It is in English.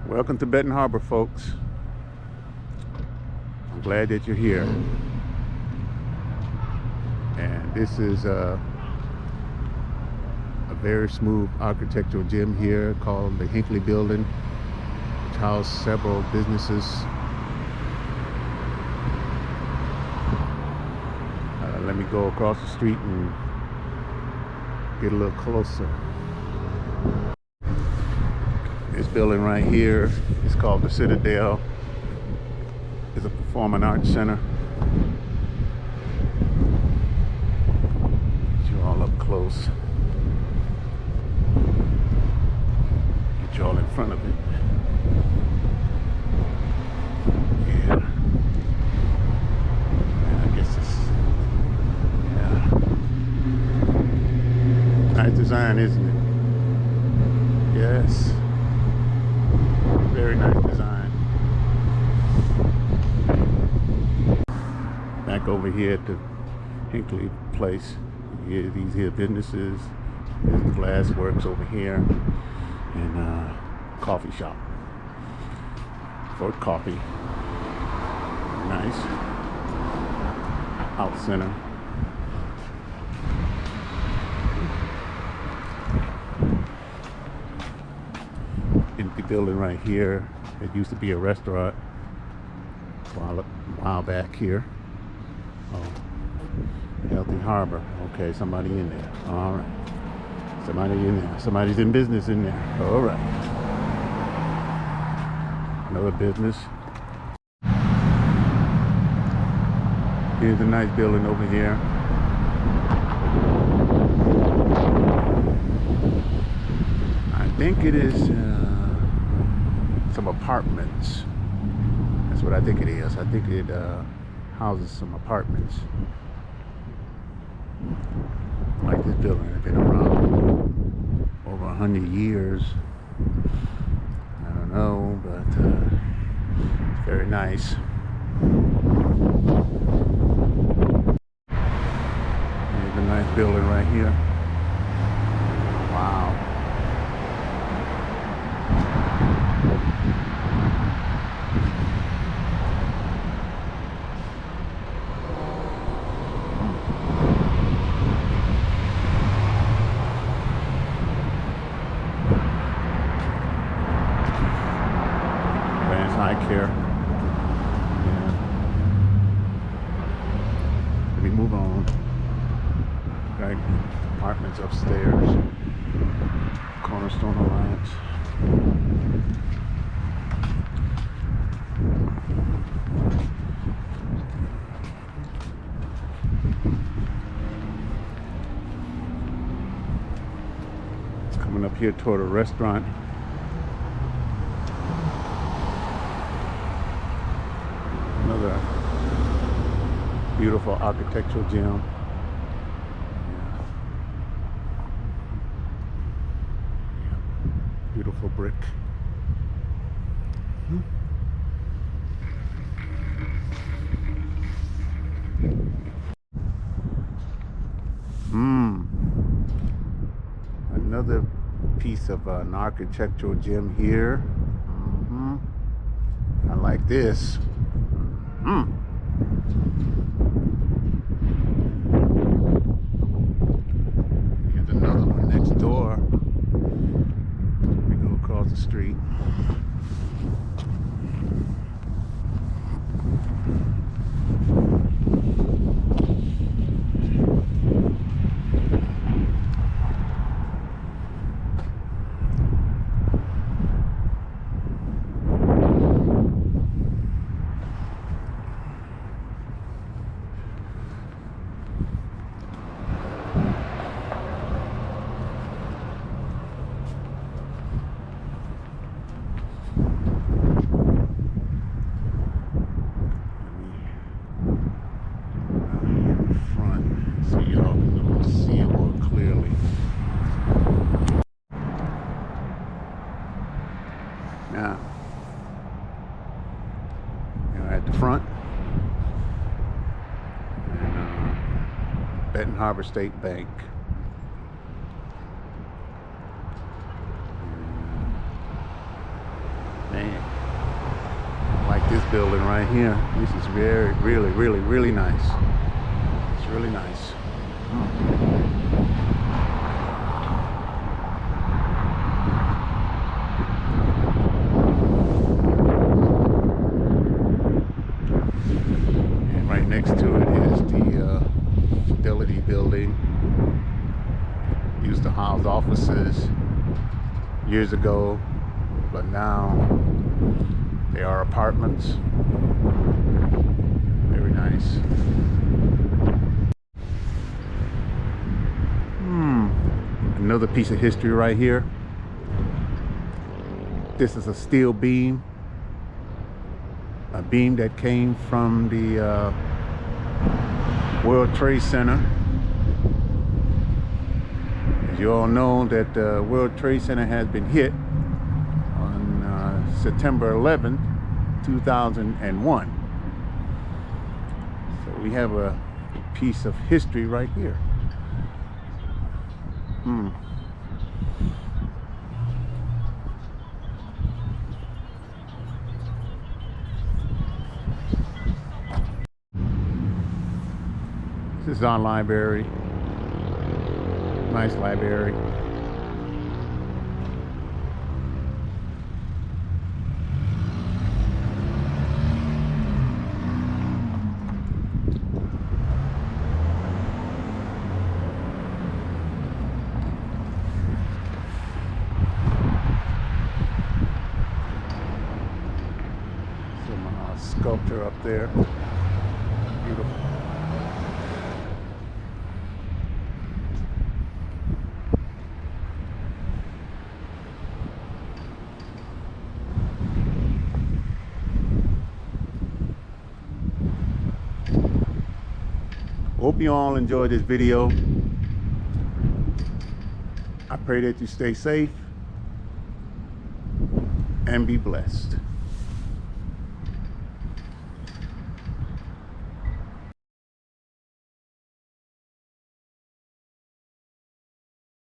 Welcome to Benton Harbor, folks. I'm glad that you're here. And this is a very smooth architectural gym here called the Hinckley Building, which houses several businesses. Let me go across the street and get a little closer. This building right here is called the Citadel. It's a performing arts center. Get you all up close. Get you all in front of it. Yeah. I guess it's, yeah. Nice design, isn't it? Yes. Very nice design. Back over here at the Hinckley place, these here businesses. There's the glass works over here, and coffee shop for coffee. Nice. Out center. Empty building right here. It used to be a restaurant a while back here. Oh, Healthy Harbor. Okay, somebody in there. All right. Somebody in there. Somebody's in business in there. All right. Another business. Here's a nice building over here. I think it is some apartments. That's what I think it is. I think it houses some apartments. Like this building has been around over 100 years. I don't know, but it's very nice. Here's a nice building right here. Wow. Eye care. Yeah. Let me move on. Right, apartments upstairs. Cornerstone Alliance. It's coming up here toward a restaurant. Another beautiful architectural gem. Yeah. Beautiful brick. Another piece of an architectural gem here. I like this. Here's another one next door. We go across the street. Now, at the front, and Benton Harbor State Bank. building right here. This is really nice. It's really nice. And right next to it is the Fidelity building. Used to house offices years ago, but now they are apartments. Very nice. Another piece of history right here. This is a steel beam. A beam that came from the World Trade Center. As you all know, that the World Trade Center has been hit on September 11th, 2001. So we have a piece of history right here. This is our library. Nice library. Some sculpture up there. Beautiful. Hope you all enjoyed this video. I pray that you stay safe and be blessed.